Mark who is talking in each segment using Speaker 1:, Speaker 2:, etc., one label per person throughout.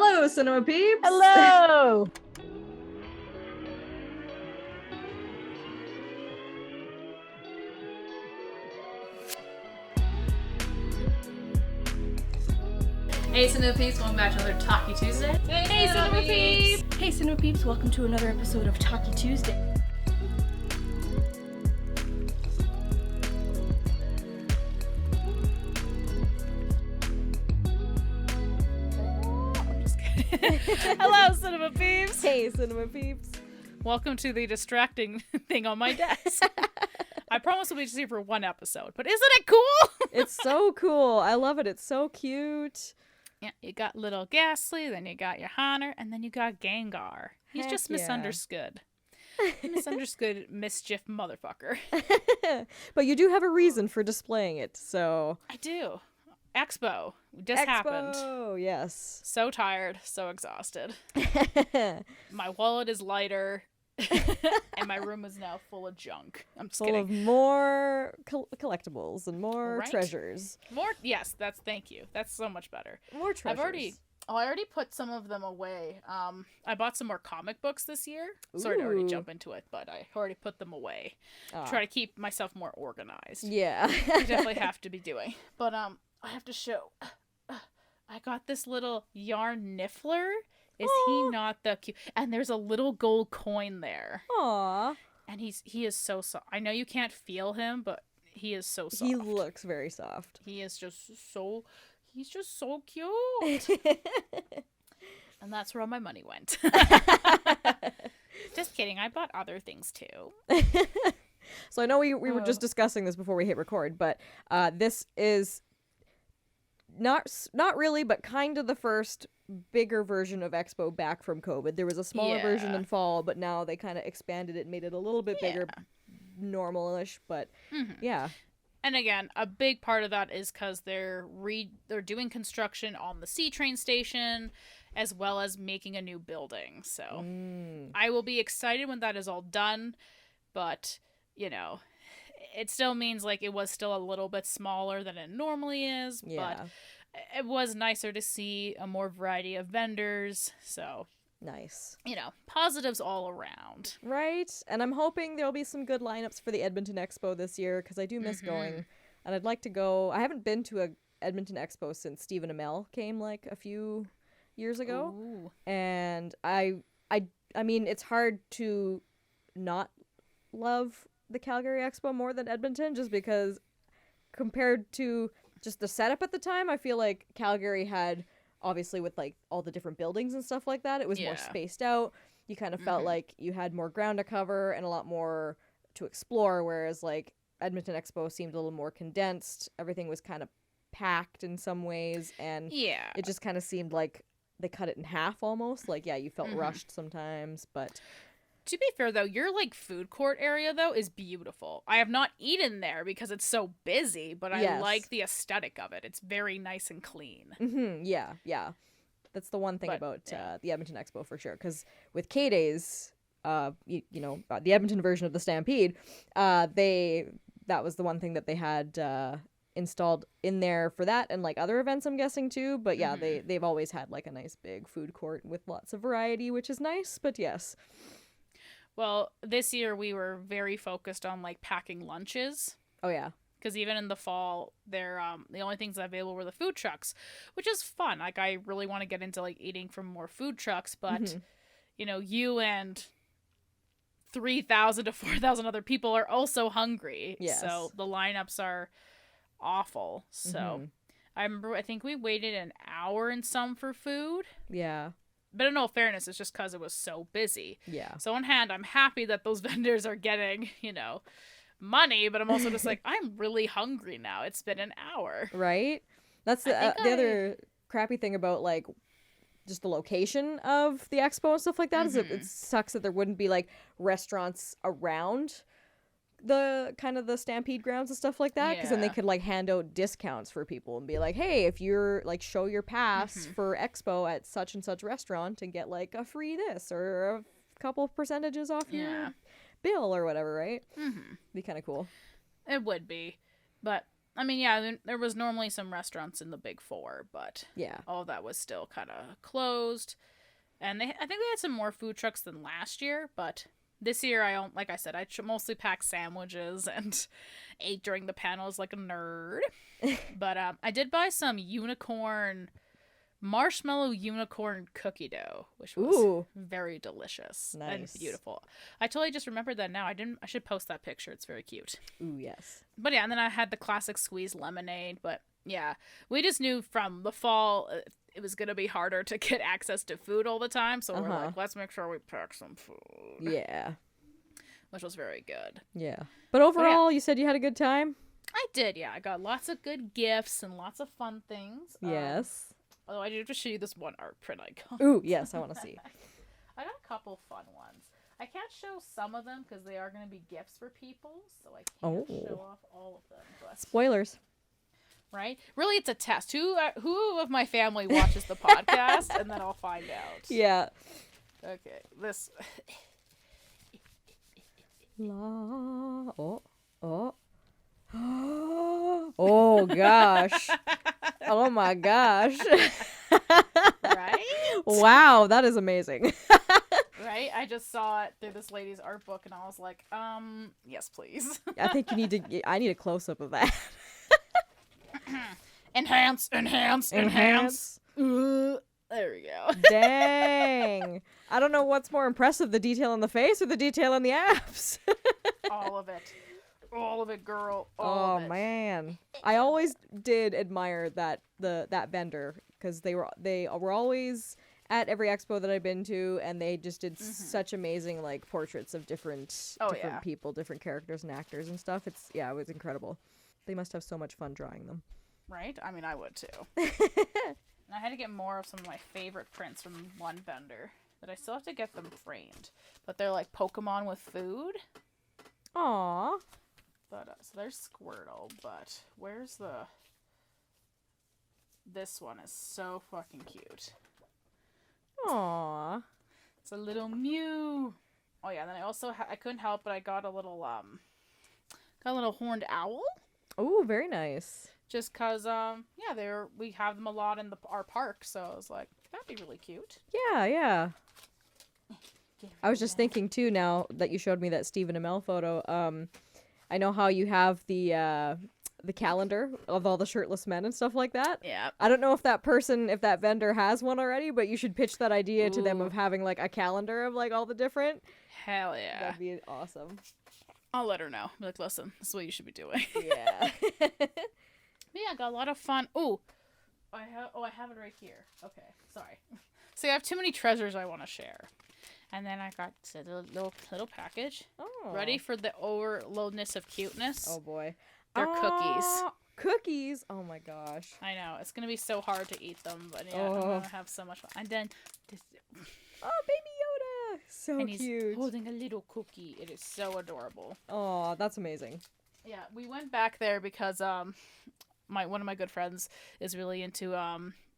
Speaker 1: Hello, cinema peeps!
Speaker 2: Hello!
Speaker 3: Hey Cinema Peeps, welcome back to another Talkie Tuesday. Hey Cinema Peeps!
Speaker 2: Hey Cinema Peeps, welcome to another episode of Talkie Tuesday. I'm just kidding. Hello Cinema Peeps!
Speaker 1: Hey, cinema peeps!
Speaker 3: Welcome to the distracting thing on my desk. I promise we'll be just here for one episode, but isn't it cool?
Speaker 1: It's so cool. I love it. It's so cute.
Speaker 3: Yeah, you got little Ghastly, then you got your Honor, and then you got Gengar. He's
Speaker 1: Heck
Speaker 3: just
Speaker 1: yeah.
Speaker 3: misunderstood. Misunderstood mischief motherfucker.
Speaker 1: But you do have a reason for displaying it, so...
Speaker 3: I do. Expo. Just happened.
Speaker 1: Oh, yes.
Speaker 3: So tired, so exhausted. My wallet is lighter, and my room is now full of junk. I'm just
Speaker 1: Full
Speaker 3: kidding.
Speaker 1: of more collectibles and more
Speaker 3: Right?
Speaker 1: treasures.
Speaker 3: More, yes, thank you. That's so much better.
Speaker 1: More treasures.
Speaker 3: I already put some of them away. I bought some more comic books this year. Sorry to already
Speaker 1: Ooh.
Speaker 3: jump into it, but I already put them away.
Speaker 1: Ah.
Speaker 3: Try to keep myself more organized.
Speaker 1: Yeah.
Speaker 3: I definitely have to be doing. But I have to show. I got this little yarn niffler. Is he not the cute? And there's a little gold coin there.
Speaker 1: Aw.
Speaker 3: And he is so soft. I know you can't feel him, but he is so soft.
Speaker 1: He looks very soft.
Speaker 3: He is he's just so cute. And that's where all my money went. Just kidding. I bought other things too.
Speaker 1: So I know we were just discussing this before we hit record, but this is not really, but kind of the first bigger version of Expo back from COVID. There was a smaller version in fall, but now they kind of expanded it, made it a little bit bigger, normal-ish, but yeah.
Speaker 3: And again, a big part of that is because they're doing construction on the C train station, as well as making a new building. So I will be excited when that is all done, but it still means like it was still a little bit smaller than it normally is.
Speaker 1: Yeah.
Speaker 3: But it was nicer to see a more variety of vendors. So
Speaker 1: Nice.
Speaker 3: positives all around.
Speaker 1: Right? And I'm hoping there'll be some good lineups for the Edmonton Expo this year, because I do miss going. And I'd like to go. I haven't been to a Edmonton Expo since Stephen Amell came like a few years ago.
Speaker 3: Ooh.
Speaker 1: And I mean, it's hard to not love the Calgary Expo more than Edmonton, just because compared to just the setup at the time, I feel like Calgary had, obviously with like all the different buildings and stuff like that, it was more spaced out. You kind of felt like you had more ground to cover and a lot more to explore, whereas like Edmonton Expo seemed a little more condensed. Everything was kind of packed in some ways, and it just kind of seemed like they cut it in half almost. Like, yeah, you felt rushed sometimes, but...
Speaker 3: To be fair, though, your, food court area, though, is beautiful. I have not eaten there because it's so busy, but I like the aesthetic of it. It's very nice and clean.
Speaker 1: Mm-hmm. Yeah. That's the one thing about the Edmonton Expo for sure. Because with K-Days, the Edmonton version of the Stampede, that was the one thing that they had installed in there for that and, other events, I'm guessing, too. But, yeah, they've always had, a nice big food court with lots of variety, which is nice. But, yes.
Speaker 3: Well, this year we were very focused on packing lunches.
Speaker 1: Oh yeah,
Speaker 3: because even in the fall, they're the only things available were the food trucks, which is fun. I really want to get into eating from more food trucks, but you and 3,000 to 4,000 other people are also hungry.
Speaker 1: Yes.
Speaker 3: So the lineups are awful. So I think we waited an hour and some for food.
Speaker 1: Yeah.
Speaker 3: But in all fairness, it's just because it was so busy.
Speaker 1: Yeah.
Speaker 3: So on hand, I'm happy that those vendors are getting, money, but I'm also just I'm really hungry now. It's been an hour.
Speaker 1: Right? That's the other crappy thing about, just the location of the expo and stuff like that is it sucks that there wouldn't be, restaurants around the kind of the Stampede grounds and stuff like that, because then they could hand out discounts for people and be like, hey, if you're show your pass for Expo at such and such restaurant and get a free this or a couple of percentages off your bill or whatever, right? Be kind of cool.
Speaker 3: It would be, but I mean, yeah, there was normally some restaurants in the Big Four, but
Speaker 1: Yeah.
Speaker 3: all of that was still kind of closed. And I think they had some more food trucks than last year, but this year, like I said, I mostly packed sandwiches and ate during the panels like a nerd. But I did buy some marshmallow unicorn cookie dough, which was very delicious and beautiful. I totally just remembered that now. I should post that picture. It's very cute.
Speaker 1: Ooh, yes.
Speaker 3: But yeah, and then I had the classic squeezed lemonade. But yeah, we just knew from the fall it was gonna be harder to get access to food all the time. So we're like, let's make sure we pack some food.
Speaker 1: Yeah.
Speaker 3: Which was very good.
Speaker 1: Yeah. But overall, you said you had a good time?
Speaker 3: I did, yeah. I got lots of good gifts and lots of fun things.
Speaker 1: Yes.
Speaker 3: Although I do have to show you this one art print I got.
Speaker 1: Ooh, yes, I want to see.
Speaker 3: I got a couple fun ones. I can't show some of them because they are going to be gifts for people, so I can't show off all of them. But...
Speaker 1: Spoilers.
Speaker 3: Right? Really, it's a test. Who of my family watches the podcast, and then I'll find out.
Speaker 1: Yeah.
Speaker 3: Okay, this...
Speaker 1: Oh gosh. Oh my gosh.
Speaker 3: Right?
Speaker 1: Wow, that is amazing.
Speaker 3: Right? I just saw it through this lady's art book and I was like, yes, please.
Speaker 1: I think I need a close up of that.
Speaker 3: Enhance. There we go.
Speaker 1: Dang. I don't know what's more impressive, the detail in the face or the detail in the abs.
Speaker 3: All of it. All of it, girl.
Speaker 1: Oh
Speaker 3: of it.
Speaker 1: Man. I always did admire that vendor because they were always at every expo that I've been to, and they just did such amazing like portraits of different people, different characters and actors and stuff. It was incredible. They must have so much fun drawing them.
Speaker 3: Right? I mean, I would too. And I had to get more of some of my favorite prints from one vendor, but I still have to get them framed. But they're like Pokemon with food.
Speaker 1: Aww.
Speaker 3: But so there's Squirtle, but where's the... This one is so fucking cute.
Speaker 1: Aww.
Speaker 3: It's a little Mew. Oh yeah, and then I also I couldn't help but I got a little horned owl.
Speaker 1: Oh, very nice.
Speaker 3: Just cause we have them a lot in our park, so I was like, that'd be really cute.
Speaker 1: Yeah. I was just thinking too now that you showed me that Stephen Amell photo. I know how you have the calendar of all the shirtless men and stuff like that.
Speaker 3: Yeah.
Speaker 1: I don't know if that vendor has one already, but you should pitch that idea to them of having like a calendar of like all the different.
Speaker 3: Hell yeah.
Speaker 1: That'd be awesome.
Speaker 3: I'll let her know. Be like, listen, this is what you should be doing.
Speaker 1: Yeah.
Speaker 3: But yeah, got a lot of fun. Ooh. I have it right here. Okay, sorry. So I have too many treasures I want to share. And then I got a little package.
Speaker 1: Oh.
Speaker 3: Ready for the overloadness of cuteness?
Speaker 1: Oh boy.
Speaker 3: They're cookies.
Speaker 1: Cookies. Oh my gosh.
Speaker 3: I know. It's going to be so hard to eat them, but yeah, I'm going to have so much fun. And then this...
Speaker 1: Oh, baby Yoda. So
Speaker 3: and he's
Speaker 1: cute.
Speaker 3: holding a little cookie. It is so adorable.
Speaker 1: Oh, that's amazing.
Speaker 3: Yeah, we went back there because one of my good friends is really into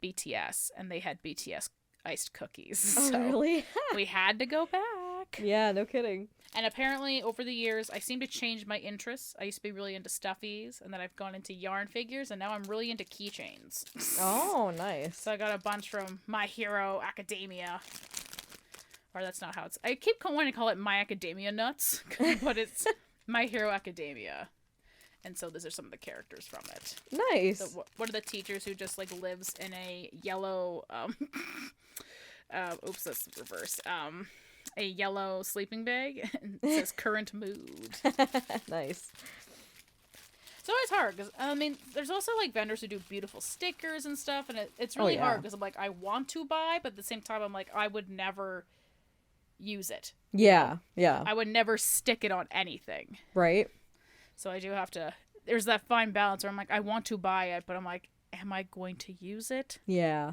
Speaker 3: BTS, and they had BTS iced cookies.
Speaker 1: Oh,
Speaker 3: so
Speaker 1: really?
Speaker 3: we had to go back.
Speaker 1: Yeah, no kidding.
Speaker 3: And apparently, over the years, I seem to change my interests. I used to be really into stuffies, and then I've gone into yarn figures, and now I'm really into keychains.
Speaker 1: Oh, nice.
Speaker 3: So I got a bunch from My Hero Academia. Or that's not how it's... I keep wanting to call it My Academia Nuts, but it's My Hero Academia. And so these are some of the characters from it.
Speaker 1: Nice.
Speaker 3: So one of the teachers who just, like, lives in a yellow... oops, that's reverse. A yellow sleeping bag. And it says current mood.
Speaker 1: Nice.
Speaker 3: So it's hard because I mean, there's also like vendors who do beautiful stickers and stuff, and it's really hard because I'm like, I want to buy, but at the same time, I'm like, I would never use it.
Speaker 1: Yeah, yeah.
Speaker 3: I would never stick it on anything.
Speaker 1: Right.
Speaker 3: So I do have to. There's that fine balance where I'm like, I want to buy it, but I'm like, am I going to use it?
Speaker 1: Yeah.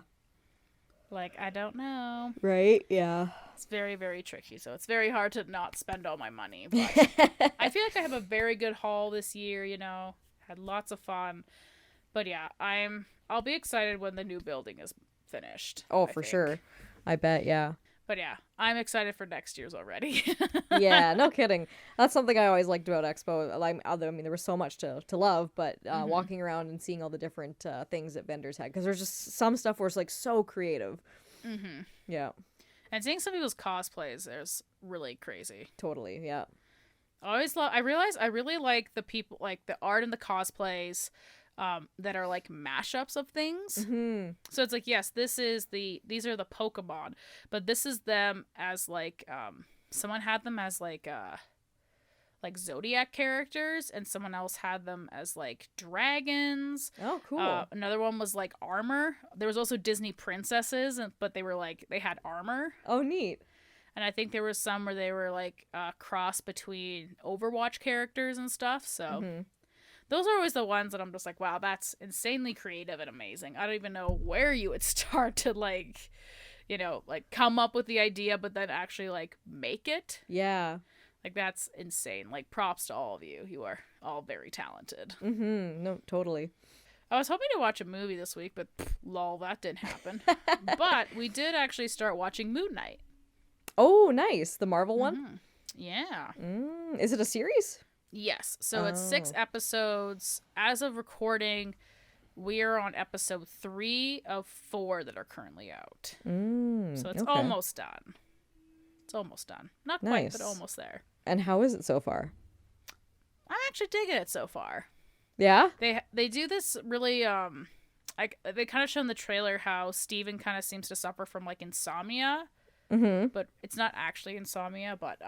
Speaker 3: Like, I don't know.
Speaker 1: Right. Yeah.
Speaker 3: It's very, very tricky. So it's very hard to not spend all my money. But I feel like I have a very good haul this year, you know. Had lots of fun. But yeah, I'll be excited when the new building is finished.
Speaker 1: Oh, for sure. I bet, yeah.
Speaker 3: But yeah, I'm excited for next year's already.
Speaker 1: Yeah, no kidding. That's something I always liked about Expo. Like, I mean, there was so much to love, but walking around and seeing all the different things that vendors had, because there's just some stuff where it's like so creative.
Speaker 3: Mm-hmm.
Speaker 1: Yeah,
Speaker 3: And seeing some people's cosplays, there's really crazy.
Speaker 1: totally. Yeah.
Speaker 3: I realize I really like the people, like the art and the cosplays that are like mashups of things.
Speaker 1: Mm-hmm.
Speaker 3: So it's like, yes, these are the Pokemon, but this is them as like someone had them as like Zodiac characters, and someone else had them as like dragons.
Speaker 1: Oh, cool.
Speaker 3: Another one was like armor. There was also Disney princesses, but they were like, they had armor.
Speaker 1: Oh, neat.
Speaker 3: And I think there was some where they were like cross between Overwatch characters and stuff. So those are always the ones that I'm just like, wow, that's insanely creative and amazing. I don't even know where you would start to like, like come up with the idea, but then actually like make it.
Speaker 1: Yeah.
Speaker 3: Like, that's insane. Like, props to all of you. You are all very talented.
Speaker 1: Mm-hmm. No, totally.
Speaker 3: I was hoping to watch a movie this week, but lol, that didn't happen. But we did actually start watching Moon Knight.
Speaker 1: Oh, nice. The Marvel one?
Speaker 3: Mm-hmm. Yeah.
Speaker 1: Is it a series?
Speaker 3: Yes. So it's 6 episodes. As of recording, we are on episode 3 of 4 that are currently out. So it's almost done. It's almost done. Not quite,
Speaker 1: Nice.
Speaker 3: but almost there.
Speaker 1: And how is it so far?
Speaker 3: I'm actually digging it so far.
Speaker 1: Yeah?
Speaker 3: They do this really they kind of show in the trailer how Steven kind of seems to suffer from like insomnia. But it's not actually insomnia, but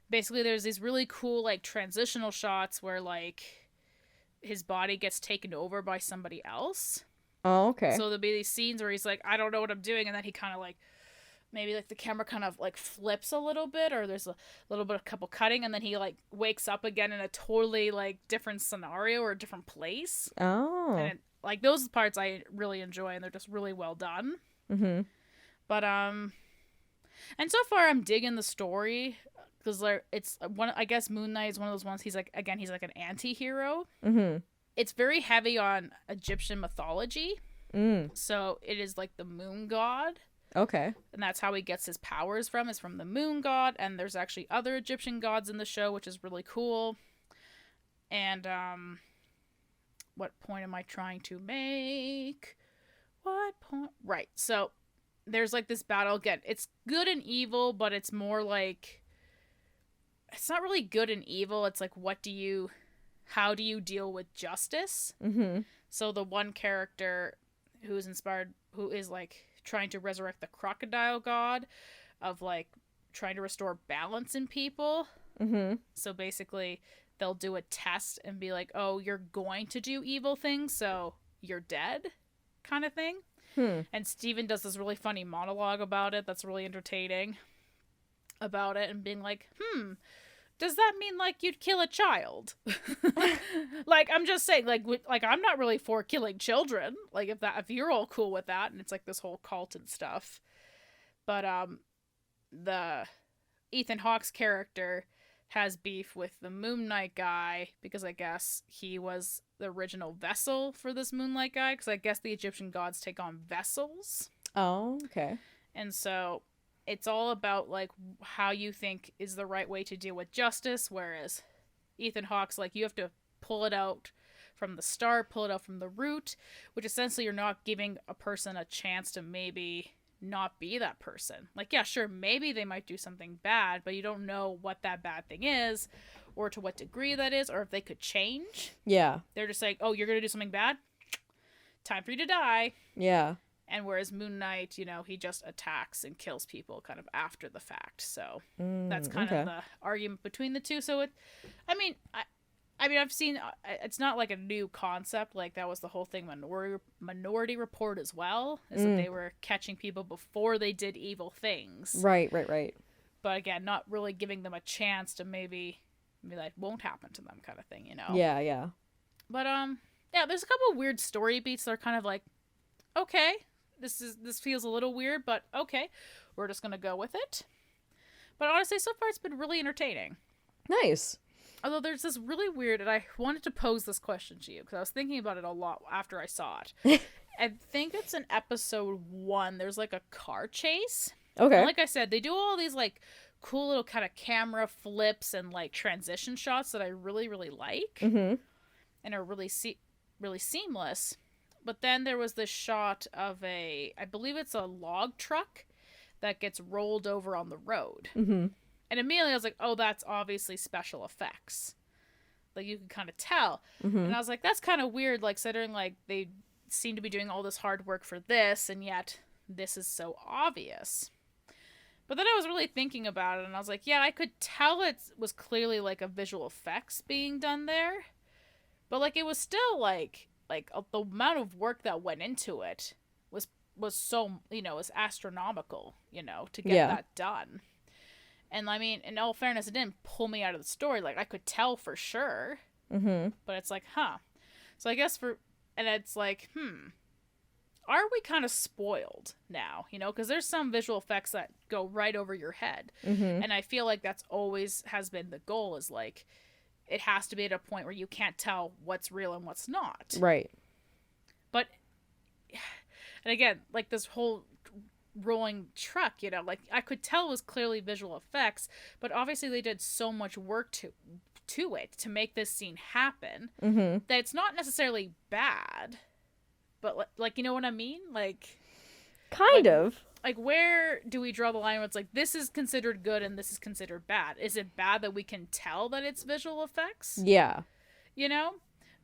Speaker 3: basically there's these really cool like transitional shots where like his body gets taken over by somebody else.
Speaker 1: Oh, okay.
Speaker 3: So there'll be these scenes where he's like, I don't know what I'm doing, and then he kind of like, maybe like the camera kind of like flips a little bit, or there's a little bit of couple cutting, and then he like wakes up again in a totally like different scenario or a different place.
Speaker 1: Oh.
Speaker 3: And like those parts I really enjoy, and they're just really well done. But and so far I'm digging the story, because like it's one, I guess Moon Knight is one of those ones, he's like an anti-hero. It's very heavy on Egyptian mythology. So it is like the moon god.
Speaker 1: Okay.
Speaker 3: And that's how he gets his powers from, is from the moon god. And there's actually other Egyptian gods in the show, which is really cool. And what point am I trying to make? What point? Right. So there's like this battle. Again, it's good and evil, but it's more like, it's not really good and evil. It's like, how do you deal with justice? So the one character who is like trying to resurrect the crocodile god, of like trying to restore balance in people. So basically they'll do a test and be like, oh, you're going to do evil things, so you're dead, kind of thing. And Steven does this really funny monologue about it that's really entertaining about it, and being like, does that mean like you'd kill a child? Like, I'm just saying, like I'm not really for killing children. Like, if you're all cool with that, and it's like this whole cult and stuff. But the Ethan Hawke's character has beef with the Moon Knight guy, because I guess he was the original vessel for this Moonlight guy, because I guess the Egyptian gods take on vessels.
Speaker 1: Oh, okay.
Speaker 3: And so it's all about like how you think is the right way to deal with justice, whereas Ethan Hawke's like, you have to pull it out from the start, pull it out from the root, which essentially you're not giving a person a chance to maybe not be that person. Like, yeah, sure, maybe they might do something bad, but you don't know what that bad thing is, or to what degree that is, or if they could change.
Speaker 1: Yeah.
Speaker 3: They're just like, oh, you're gonna do something bad? Time for you to die.
Speaker 1: Yeah.
Speaker 3: And whereas Moon Knight, he just attacks and kills people kind of after the fact. So that's kind of the argument between the two. So I've seen, it's not like a new concept. Like, that was the whole thing Minority Report as well, is that they were catching people before they did evil things.
Speaker 1: Right.
Speaker 3: But again, not really giving them a chance to maybe that won't happen to them, kind of thing,
Speaker 1: Yeah.
Speaker 3: But yeah, there's a couple of weird story beats that are kind of like, okay, this feels a little weird, but okay, we're just gonna go with it. But honestly, so far it's been really entertaining.
Speaker 1: Nice.
Speaker 3: Although there's this really weird, and I wanted to pose this question to you because I was thinking about it a lot after I saw it. I think it's in episode 1. There's like a car chase.
Speaker 1: Okay.
Speaker 3: And like I said, they do all these like cool little kind of camera flips and like transition shots that I really, really like
Speaker 1: Mm-hmm.
Speaker 3: and are really seamless. But then there was this shot of I believe it's a log truck that gets rolled over on the road.
Speaker 1: Mm-hmm.
Speaker 3: And immediately I was like, oh, that's obviously special effects. Like, you can kind of tell.
Speaker 1: Mm-hmm.
Speaker 3: And I was like, that's kind of weird, like, considering, like, they seem to be doing all this hard work for this, and yet this is so obvious. But then I was really thinking about it, and I was like, yeah, I could tell it was clearly, like, a visual effects being done there. But, like, it was still, like the amount of work that went into it was so, was astronomical, to get that done. And I mean, in all fairness, it didn't pull me out of the story. Like, I could tell for sure.
Speaker 1: Mm-hmm.
Speaker 3: But it's like, So I guess and it's like, are we kind of spoiled now? Because there's some visual effects that go right over your head.
Speaker 1: Mm-hmm.
Speaker 3: And I feel like that's always has been the goal, is like, it has to be at a point where you can't tell what's real and what's not.
Speaker 1: Right.
Speaker 3: But, and again, like this whole rolling truck, like I could tell it was clearly visual effects, but obviously they did so much work to it to make this scene happen that it's not necessarily bad, but like, you know what I mean? Like,
Speaker 1: kind of.
Speaker 3: Like, where do we draw the line where it's like, this is considered good and this is considered bad? Is it bad that we can tell that it's visual effects?
Speaker 1: Yeah.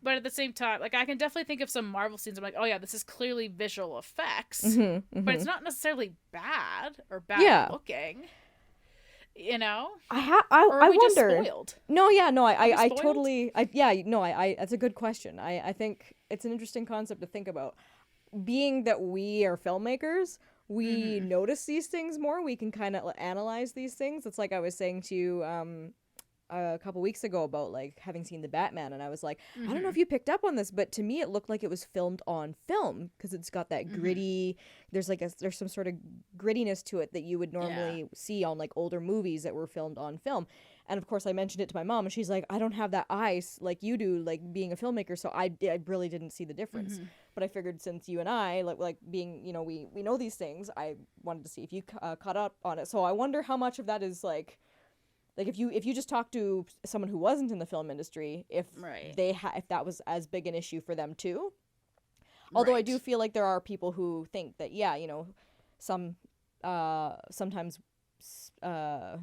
Speaker 3: But at the same time, like, I can definitely think of some Marvel scenes. I'm like, oh yeah, this is clearly visual effects, but it's not necessarily bad or bad looking.
Speaker 1: I
Speaker 3: Or are we
Speaker 1: wonder.
Speaker 3: just spoiled?
Speaker 1: No, yeah, no, I
Speaker 3: spoiled?
Speaker 1: totally, that's a good question. I think it's an interesting concept to think about. Being that we are filmmakers, we notice these things more. We can kind of analyze these things. It's like I was saying to you a couple weeks ago about like having seen the Batman, and I was like, I don't know if you picked up on this, but to me it looked like it was filmed on film because it's got that gritty. There's some sort of grittiness to it that you would normally see on like older movies that were filmed on film. And of course I mentioned it to my mom, and she's like, I don't have that eye like you do, like being a filmmaker, so I really didn't see the difference. But I figured since you and I like being, we know these things, I wanted to see if you caught up on it. So I wonder how much of that is like if you just talk to someone who wasn't in the film industry, if if that was as big an issue for them too. Although I do feel like there are people who think that sometimes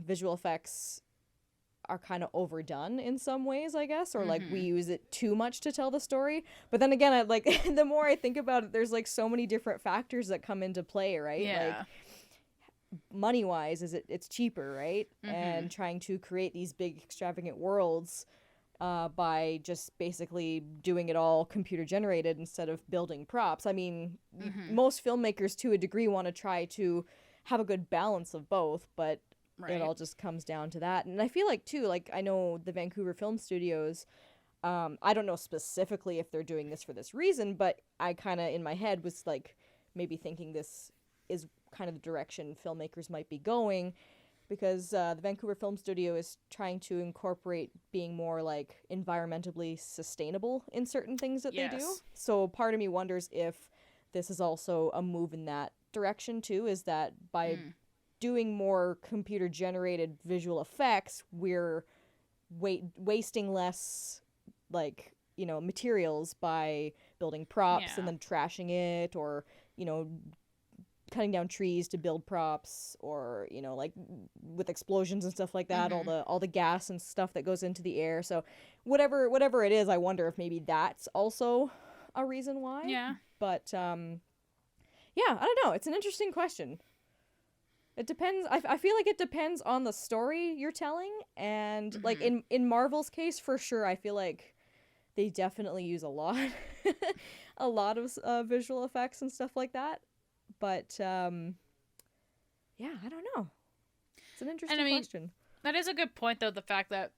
Speaker 1: visual effects are kind of overdone in some ways, I guess, or like we use it too much to tell the story. But then again, I like the more I think about it, there's like so many different factors that come into play, right?
Speaker 3: Yeah.
Speaker 1: Like, money wise, it's cheaper, right? And trying to create these big extravagant worlds by just basically doing it all computer generated instead of building props. I mean, most filmmakers to a degree want to try to have a good balance of both, but it all just comes down to that. And I feel like too, like I know the Vancouver Film Studios, I don't know specifically if they're doing this for this reason, but I kind of in my head was like maybe thinking this is kind of the direction filmmakers might be going, because the Vancouver Film Studio is trying to incorporate being more like environmentally sustainable in certain things that they do. So part of me wonders if this is also a move in that direction too, is that by doing more computer generated visual effects, we're wasting less like materials by building props and then trashing it, or cutting down trees to build props, or like with explosions and stuff like that, all the gas and stuff that goes into the air. So whatever it is, I wonder if maybe that's also a reason why. But I don't know, it's an interesting question. It depends. I feel like it depends on the story you're telling, and like in Marvel's case, for sure, I feel like they definitely use a lot of visual effects and stuff like that. But I don't know. It's an interesting question.
Speaker 3: That is a good point, though. The fact that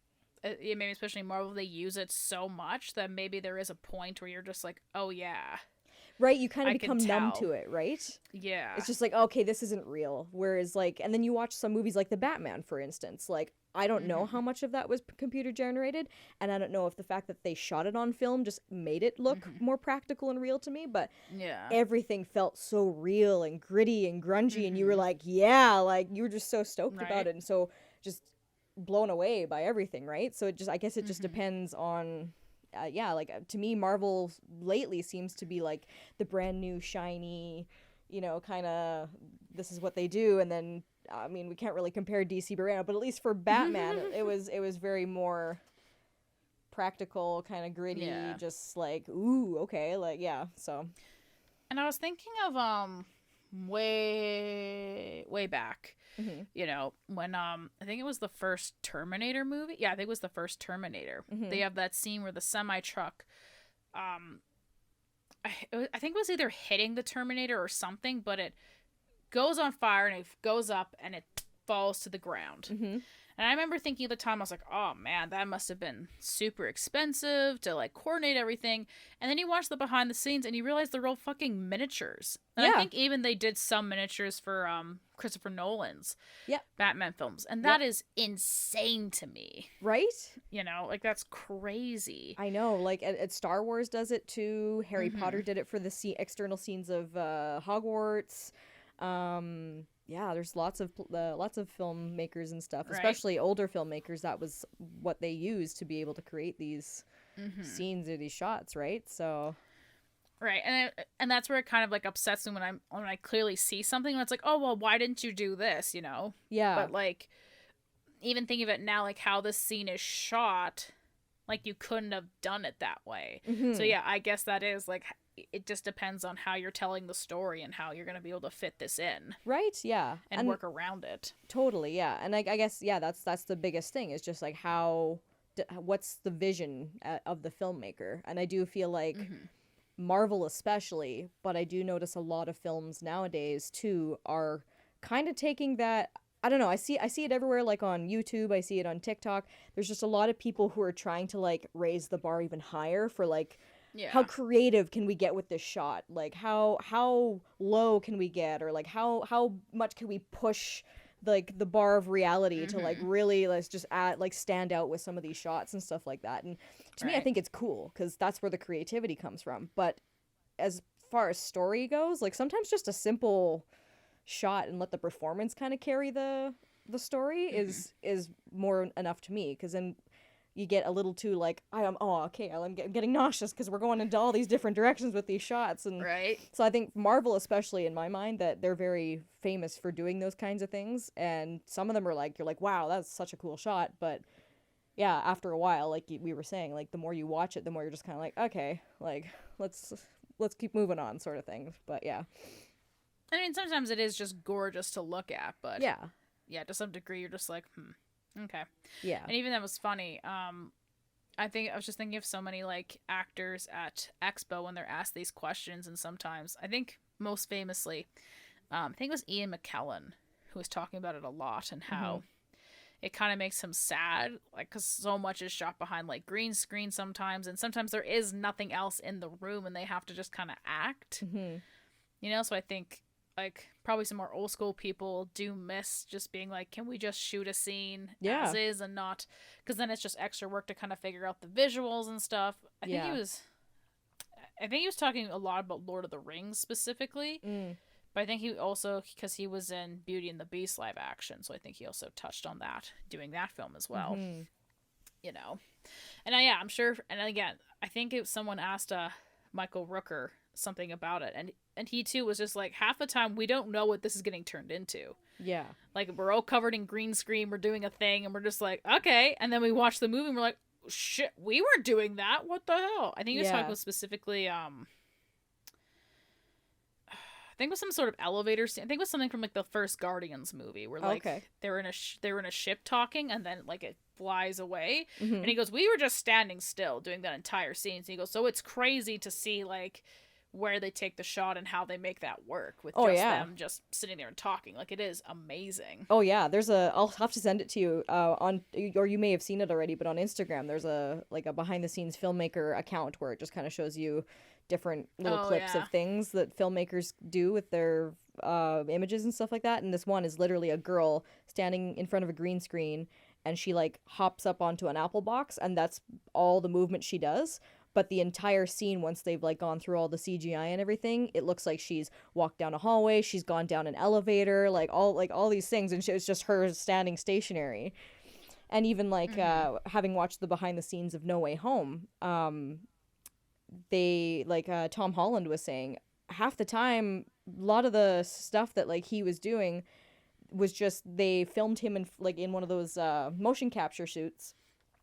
Speaker 3: maybe especially Marvel, they use it so much that maybe there is a point where you're just like, oh yeah.
Speaker 1: Right, you kind of become numb to it, right?
Speaker 3: Yeah.
Speaker 1: It's just like, okay, this isn't real. Whereas, like, and then you watch some movies like The Batman, for instance. Like, I don't know how much of that was computer generated, and I don't know if the fact that they shot it on film just made it look more practical and real to me, but
Speaker 3: Yeah.
Speaker 1: everything felt so real and gritty and grungy, and you were like, yeah, like you were just so stoked about
Speaker 3: Right.
Speaker 1: it and so just blown away by everything, right? So it just, I guess it just depends on to me, Marvel lately seems to be like the brand new shiny, kind of, this is what they do. And then I mean, we can't really compare DC right now, but at least for Batman it was very more practical, kind of gritty.
Speaker 3: Yeah.
Speaker 1: Just like, ooh, okay, like, yeah. So
Speaker 3: And I was thinking of way back, when I think it was the first Terminator movie. Yeah, I think it was the first Terminator. They have that scene where the semi truck, I think it was either hitting the Terminator or something, but it goes on fire and it goes up and it falls to the ground. And I remember thinking at the time, I was like, oh man, that must have been super expensive to like coordinate everything. And then you watch the behind the scenes and you realize they're all fucking miniatures. And I think even they did some miniatures for Christopher Nolan's Batman films. And that is insane to me.
Speaker 1: Right?
Speaker 3: Like that's crazy.
Speaker 1: I know, like at Star Wars does it too. Harry Potter did it for the external scenes of Hogwarts. There's lots of filmmakers and stuff, especially older filmmakers. That was what they used to be able to create these scenes or these shots, right? So,
Speaker 3: right, and that's where it kind of like upsets me when I clearly see something and it's like, oh well, why didn't you do this?
Speaker 1: Yeah.
Speaker 3: But like, even thinking of it now, like how this scene is shot, like you couldn't have done it that way. So yeah, I guess that is like. It just depends on how you're telling the story and how you're going to be able to fit this in.
Speaker 1: Right, yeah.
Speaker 3: And work around it.
Speaker 1: Totally, yeah. And I guess, yeah, that's the biggest thing is just like what's the vision of the filmmaker? And I do feel like Marvel especially, but I do notice a lot of films nowadays too are kind of taking that. I don't know. I see it everywhere, like on YouTube. I see it on TikTok. There's just a lot of people who are trying to like raise the bar even higher for like, how creative can we get with this shot? Like how low can we get, or like how much can we push like the bar of reality to like really let's just stand out with some of these shots and stuff like that. And to me, I think it's cool because that's where the creativity comes from. But as far as story goes, like sometimes just a simple shot and let the performance kind of carry the story is more enough to me, because then you get a little too like I'm getting nauseous because we're going into all these different directions with these shots. And so I think Marvel, especially in my mind, that they're very famous for doing those kinds of things, and some of them are like, you're like, wow, that's such a cool shot, but yeah, after a while, like we were saying, like the more you watch it, the more you're just kind of like, okay, like let's keep moving on, sort of thing. But yeah,
Speaker 3: I mean, sometimes it is just gorgeous to look at, but yeah, to some degree you're just like, okay. Yeah. And even that was funny. I think I was just thinking of so many like actors at Expo when they're asked these questions, and sometimes I think most famously, I think it was Ian McKellen who was talking about it a lot, and how it kind of makes him sad, like because so much is shot behind like green screen sometimes, and sometimes there is nothing else in the room, and they have to just kind of act. So I think like probably some more old school people do miss just being like, can we just shoot a scene as is and not, because then it's just extra work to kind of figure out the visuals and stuff. I think he was talking a lot about Lord of the Rings specifically, but I think he also, because he was in Beauty and the Beast live action, so I think he also touched on that doing that film as well. And I'm sure, and again, I think someone asked Michael Rooker something about it, and he too was just like, half the time we don't know what this is getting turned into. Yeah, like we're all covered in green screen, we're doing a thing, and we're just like, okay, and then we watch the movie and we're like, shit, we weren't doing that, what the hell. I think he was talking about specifically I think it was some sort of elevator scene. I think it was something from like the first Guardians movie where like they were in a ship talking, and then like it flies away, and he goes, we were just standing still doing that entire scene. So he goes, so it's crazy to see like where they take the shot and how they make that work with them just sitting there and talking. Like it is amazing. Oh yeah, I'll have to send it to you on, or you may have seen it already, but on Instagram there's a behind the scenes filmmaker account where it just kind of shows you different little clips of things that filmmakers do with their images and stuff like that. And this one is literally a girl standing in front of a green screen,
Speaker 1: and she like hops up onto an apple box, and that's all the movement she does. But the entire scene, once they've like gone through all the CGI and everything, it looks like she's walked down a hallway, she's gone down an elevator, like all these things, and it's just her standing stationary. And even like having watched the behind the scenes of No Way Home, they like Tom Holland was saying, half the time a lot of the stuff that like he was doing was just they filmed him in one of those motion capture shoots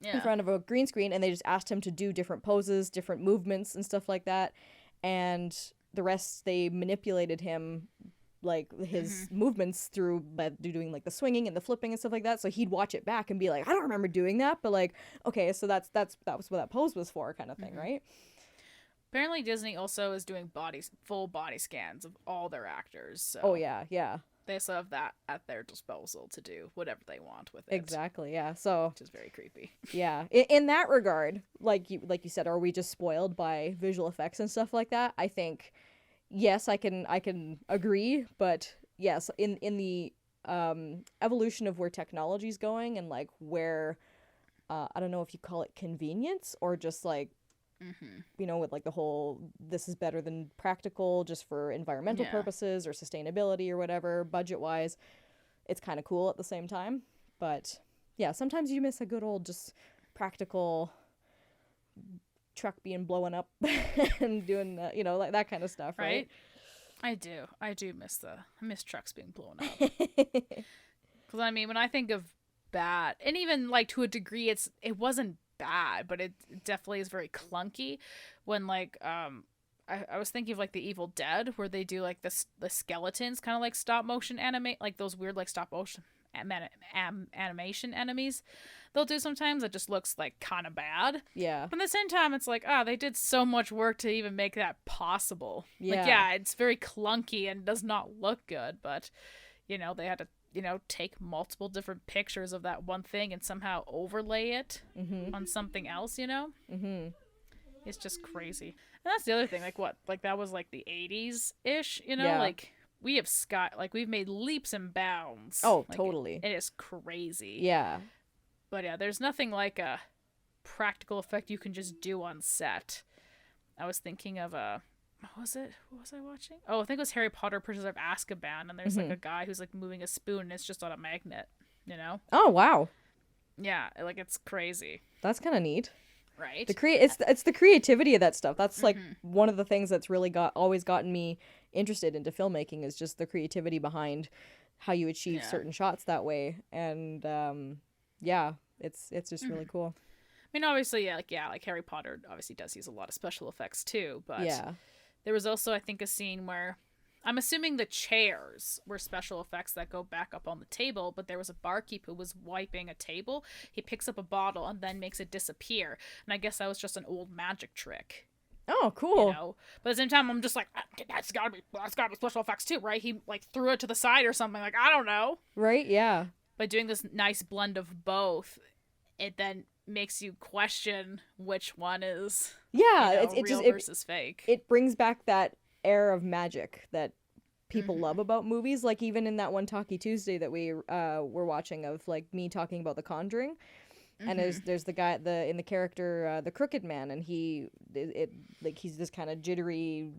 Speaker 1: in front of a green screen, and they just asked him to do different poses, different movements and stuff like that, and the rest they manipulated him, like his movements through by doing like the swinging and the flipping and stuff like that. So he'd watch it back and be like, I don't remember doing that, but like, okay, so that was what that pose was for, kind of thing, right?
Speaker 3: Apparently Disney also is doing full body scans of all their actors. So
Speaker 1: Oh yeah.
Speaker 3: they also have that at their disposal to do whatever they want with it.
Speaker 1: Exactly, yeah. So
Speaker 3: Which is very creepy.
Speaker 1: yeah, in that regard, like you said, are we just spoiled by visual effects and stuff like that? I think yes, I can agree, but yes, in the evolution of where technology's going, and like where I don't know if you call it convenience or just like you know, with like the whole this is better than practical just for environmental purposes or sustainability or whatever, budget wise, it's kind of cool at the same time. But yeah, sometimes you miss a good old just practical truck being blown up and doing you know, like that kind of stuff, right?
Speaker 3: I do miss trucks being blown up. Because I mean, when I think of bad, and even like to a degree it wasn't bad, but it definitely is very clunky. When like I was thinking of like the Evil Dead, where they do like the skeletons kind of like stop motion animate, like those weird like stop motion animation enemies they'll do sometimes. It just looks like kind of bad.
Speaker 1: Yeah.
Speaker 3: But at the same time, it's like, they did so much work to even make that possible.
Speaker 1: Yeah.
Speaker 3: Like, yeah, it's very clunky and does not look good, but you know, they had to, you know, take multiple different pictures of that one thing and somehow overlay it on something else, you know? It's just crazy. And that's the other thing, like what? Like that was like the 80s-ish, you know?
Speaker 1: Yeah.
Speaker 3: Like we've made leaps and bounds.
Speaker 1: Oh,
Speaker 3: Like,
Speaker 1: totally.
Speaker 3: It is crazy.
Speaker 1: Yeah.
Speaker 3: But yeah, there's nothing like a practical effect you can just do on set. I was thinking of what was I watching? Oh, I think it was Harry Potter Prisoner of Azkaban, and there's like a guy who's like moving a spoon and it's just on a magnet, you know?
Speaker 1: Oh, wow.
Speaker 3: Yeah, like it's crazy.
Speaker 1: That's kind of neat.
Speaker 3: Right?
Speaker 1: It's the creativity of that stuff. That's like one of the things that's really always gotten me interested into filmmaking, is just the creativity behind how you achieve certain shots that way. And yeah, it's just really cool.
Speaker 3: I mean, obviously, like Harry Potter obviously does use a lot of special effects too, but
Speaker 1: yeah,
Speaker 3: there was also, I think, a scene where I'm assuming the chairs were special effects that go back up on the table, but there was a barkeep who was wiping a table. He picks up a bottle and then makes it disappear, and I guess that was just an old magic trick.
Speaker 1: Oh, cool.
Speaker 3: You know? But at the same time, I'm just like, that's gotta be special effects too, right? He like threw it to the side or something. Like, I don't know.
Speaker 1: Right? Yeah.
Speaker 3: By doing this nice blend of both, it then makes you question which one is real versus fake.
Speaker 1: It brings back that air of magic that people love about movies. Like even in that one Talkie Tuesday that we were watching, of like me talking about The Conjuring. And there's the guy in the character the Crooked Man, and he's this kind of jittery,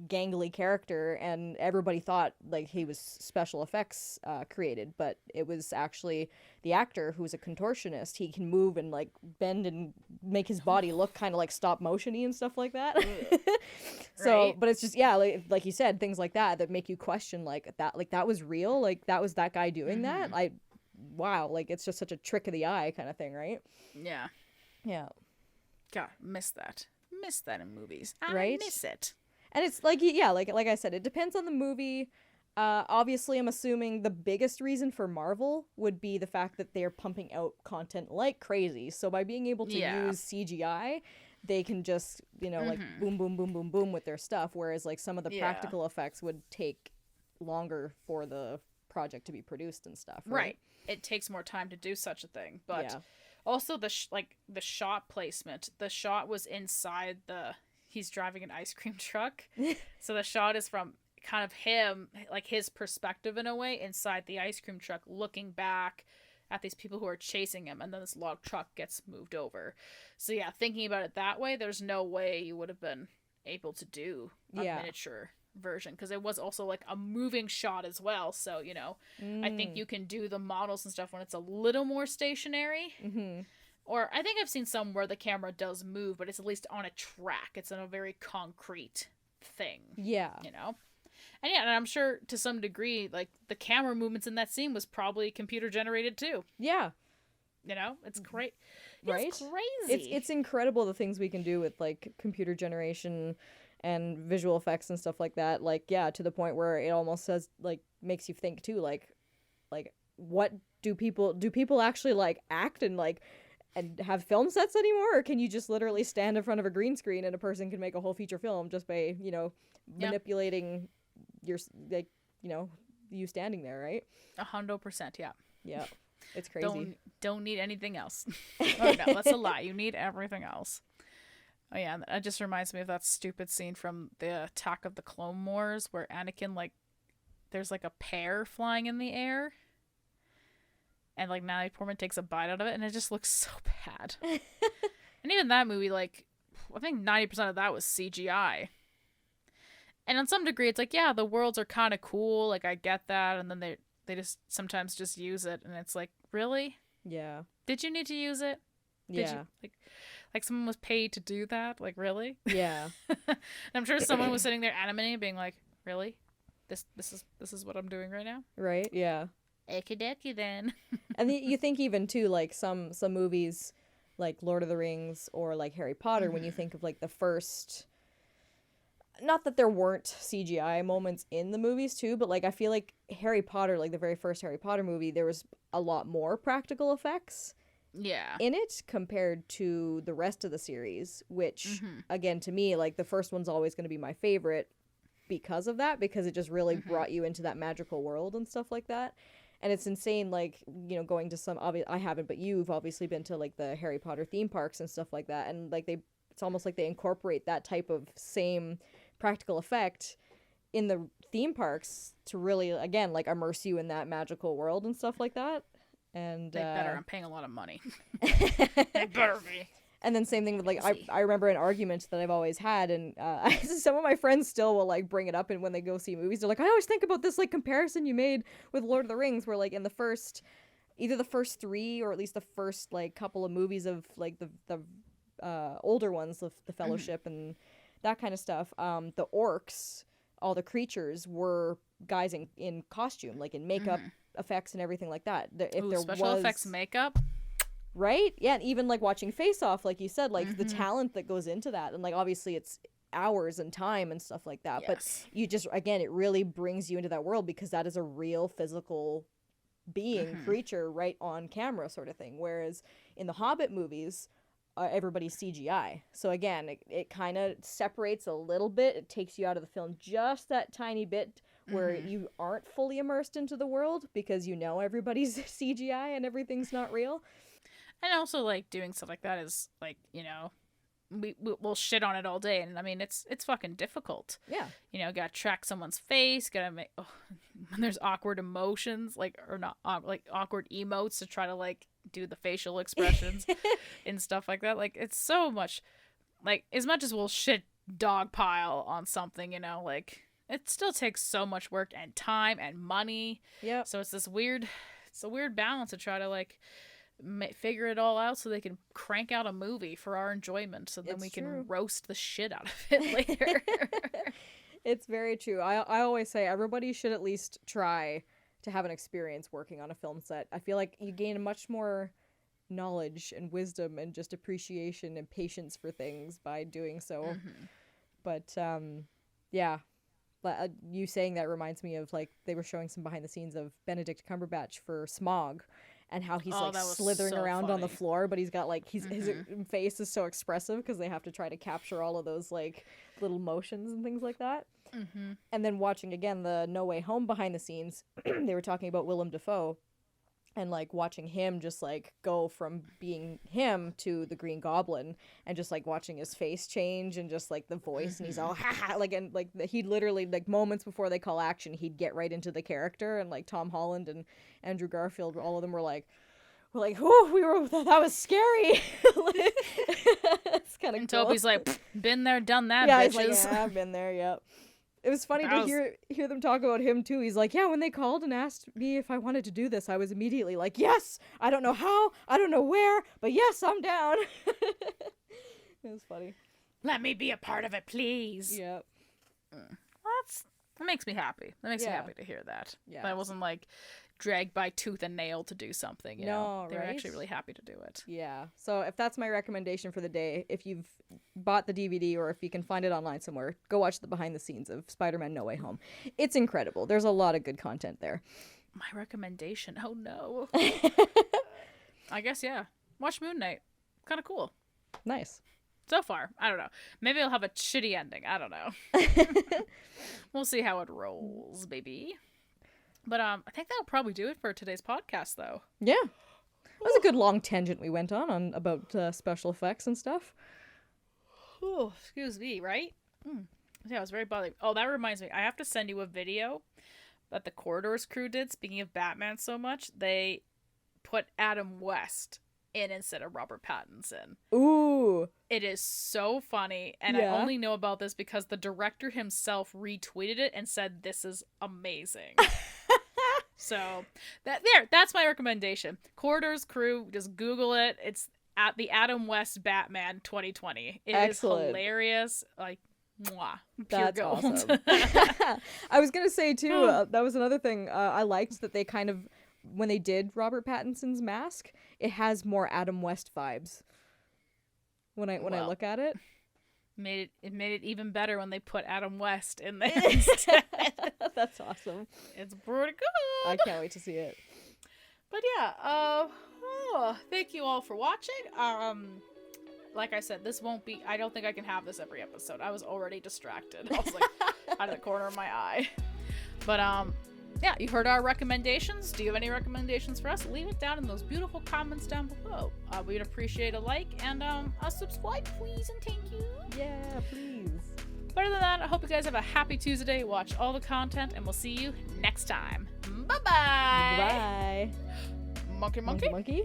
Speaker 1: gangly character, and everybody thought like he was special effects created, but it was actually the actor who's a contortionist. He can move and like bend and make his body look kind of like stop motion-y and stuff like that. So,
Speaker 3: Right.
Speaker 1: but it's just like you said, things like that make you question like that was real, like that was that guy doing that. Wow, like it's just such a trick of the eye kind of thing, right?
Speaker 3: Yeah. God, miss that in movies. I miss it.
Speaker 1: And it's like like I said, it depends on the movie. Obviously, I'm assuming the biggest reason for Marvel would be the fact that they're pumping out content like crazy. So by being able to use CGI, they can just, you know, like boom, boom, boom, boom, boom with their stuff. Whereas like some of the practical effects would take longer for the project to be produced and stuff. Right.
Speaker 3: It takes more time to do such a thing, but also the shot placement. The shot was inside he's driving an ice cream truck, so the shot is from kind of him, like his perspective in a way, inside the ice cream truck, looking back at these people who are chasing him, and then this log truck gets moved over. So yeah, thinking about it that way, there's no way you would have been able to do a miniature version, because it was also like a moving shot as well. So, you know, I think you can do the models and stuff when it's a little more stationary. Or I think I've seen some where the camera does move, but it's at least on a track. It's on a very concrete thing. Yeah. You know? And yeah, and I'm sure to some degree, like, the camera movements in that scene was probably computer generated too. Yeah. You know? It's great.
Speaker 1: Right?
Speaker 3: It's crazy.
Speaker 1: It's incredible the things we can do with, like, computer generation and visual effects and stuff like that. Like, yeah, to the point where it almost says, like, makes you think too, like what do people actually, like, act and have film sets anymore, or can you just literally stand in front of a green screen and a person can make a whole feature film just by, you know, manipulating your, like, you know, you standing there, right?
Speaker 3: 100%, yeah.
Speaker 1: Yeah, it's crazy.
Speaker 3: Don't need anything else. Oh no, that's a lie. You need everything else. Oh yeah, that just reminds me of that stupid scene from the Attack of the Clone Wars where Anakin, like, there's like a pear flying in the air. And, like, Natalie Portman takes a bite out of it, and it just looks so bad. And even that movie, like, I think 90% of that was CGI. And on some degree, it's like, yeah, the worlds are kind of cool. Like, I get that. And then they just sometimes just use it. And it's like, really?
Speaker 1: Yeah.
Speaker 3: Did you need to use it? Did you, like someone was paid to do that? Like, really?
Speaker 1: Yeah.
Speaker 3: And I'm sure someone was sitting there animating being like, really? This is what I'm doing right now?
Speaker 1: Right, yeah.
Speaker 3: Okie then.
Speaker 1: And you think even too, like, some movies like Lord of the Rings or like Harry Potter, when you think of like the first, not that there weren't CGI moments in the movies too, but like I feel like Harry Potter, like the very first Harry Potter movie, there was a lot more practical effects in it compared to the rest of the series, which again, to me, like the first one's always going to be my favorite because of that, because it just really brought you into that magical world and stuff like that. And it's insane, like, you know, going to some, I haven't, but you've obviously been to, like, the Harry Potter theme parks and stuff like that. And, like, it's almost like they incorporate that type of same practical effect in the theme parks to really, again, like, immerse you in that magical world and stuff like that. And
Speaker 3: they better. I'm paying a lot of money. They better be.
Speaker 1: And then same thing with, like, I remember an argument that I've always had, and some of my friends still will, like, bring it up, and when they go see movies, they're like, I always think about this, like, comparison you made with Lord of the Rings, where, like, in the first, either the first three, or at least the first, like, couple of movies of, like, the older ones, the Fellowship and that kind of stuff, the orcs, all the creatures were guys in costume, like, in makeup effects and everything like that.
Speaker 3: Special effects makeup?
Speaker 1: Right? Yeah, and even, like, watching Face Off, like you said, like, the talent that goes into that. And, like, obviously it's hours and time and stuff like that. Yes. But you just, again, it really brings you into that world because that is a real physical being, creature, right on camera sort of thing. Whereas in the Hobbit movies, everybody's CGI. So, again, it kind of separates a little bit. It takes you out of the film just that tiny bit where you aren't fully immersed into the world because you know everybody's CGI and everything's not real.
Speaker 3: And also, like, doing stuff like that is, like, you know, we'll shit on it all day. And, I mean, it's fucking difficult. Yeah. You know, gotta track someone's face, gotta make, when there's awkward emotions, like, or not, like, awkward emotes to try to, like, do the facial expressions and stuff like that. Like, it's so much, like, as much as we'll shit dogpile on something, you know, like, it still takes so much work and time and money. Yeah. So it's a weird balance to try to, like, figure it all out so they can crank out a movie for our enjoyment, so then we can roast the shit out of it later.
Speaker 1: It's very true. I always say everybody should at least try to have an experience working on a film set. I feel like you gain much more knowledge and wisdom and just appreciation and patience for things by doing so. But yeah, you saying that reminds me of, like, they were showing some behind the scenes of Benedict Cumberbatch for Smog, and how he's like slithering around on the floor, but he's got, like, his face is so expressive because they have to try to capture all of those, like, little motions and things like that. And then watching again the No Way Home behind the scenes, they were talking about Willem Dafoe and, like, watching him just, like, go from being him to the Green Goblin, and just, like, watching his face change and just, like, the voice, and he's all ha ha, like, and, like, he'd literally, like, moments before they call action, he'd get right into the character, and, like, Tom Holland and Andrew Garfield, all of them were like, we're like, oh, that was scary. It's kind of
Speaker 3: And
Speaker 1: cool.
Speaker 3: Toby's like, been there, done that,
Speaker 1: yeah,
Speaker 3: bitches.
Speaker 1: he's like, yeah, I've been there, yep. It was funny
Speaker 3: That
Speaker 1: to
Speaker 3: was-
Speaker 1: hear them talk about him too. He's like, yeah, when they called and asked me if I wanted to do this, I was immediately like, yes. I don't know how, I don't know where, but yes, I'm down. It was funny.
Speaker 3: Let me be a part of it, please.
Speaker 1: Yep.
Speaker 3: That makes me happy. That makes me
Speaker 1: Yeah.
Speaker 3: happy to hear that.
Speaker 1: Yeah.
Speaker 3: That I wasn't like dragged by tooth and nail to do something. You know?
Speaker 1: No,
Speaker 3: They were
Speaker 1: right?
Speaker 3: actually really happy to do it.
Speaker 1: Yeah. So if that's my recommendation for the day, if you've bought the DVD or if you can find it online somewhere, go watch the behind the scenes of Spider-Man No Way Home. It's incredible. There's a lot of good content there.
Speaker 3: My recommendation. Oh no. I guess yeah. Watch Moon Knight. Kind of cool.
Speaker 1: Nice.
Speaker 3: So far, I don't know. Maybe it'll have a shitty ending. I don't know. We'll see how it rolls, baby. But I think that'll probably do it for today's podcast, though.
Speaker 1: Yeah. That was a good long tangent we went on about special effects and stuff.
Speaker 3: Oh, excuse me, right? Yeah, I was very bothered. Oh, that reminds me. I have to send you a video that the Corridors crew did. Speaking of Batman so much, they put Adam West in instead of Robert Pattinson.
Speaker 1: Ooh.
Speaker 3: It is so funny, and
Speaker 1: Yeah.
Speaker 3: I only know about this because the director himself retweeted it and said this is amazing. So that's my recommendation. Corridors crew, just Google it. It's at the Adam West Batman 2020. It
Speaker 1: Excellent.
Speaker 3: is hilarious. Like, mwah, pure
Speaker 1: That's
Speaker 3: gold.
Speaker 1: awesome. I was going to say, too, that was another thing I liked that they kind of, when they did Robert Pattinson's mask, it has more Adam West vibes when I
Speaker 3: Well.
Speaker 1: look at it.
Speaker 3: made it even better when they put Adam West in there instead.
Speaker 1: That's awesome.
Speaker 3: It's pretty good.
Speaker 1: I can't wait to see it.
Speaker 3: But yeah, thank you all for watching. Like I said, this won't be, I don't think I can have this every episode. I was already distracted. I was like out of the corner of my eye. But yeah, you heard our recommendations. Do you have any recommendations for us? Leave it down in those beautiful comments down below. We'd appreciate a like and a subscribe, please, and thank you.
Speaker 1: Yeah, please.
Speaker 3: But other than that, I hope you guys have a happy Tuesday. Watch all the content, and we'll see you next time. Bye-bye.
Speaker 1: Bye.
Speaker 3: Monkey, monkey.
Speaker 1: Monkey.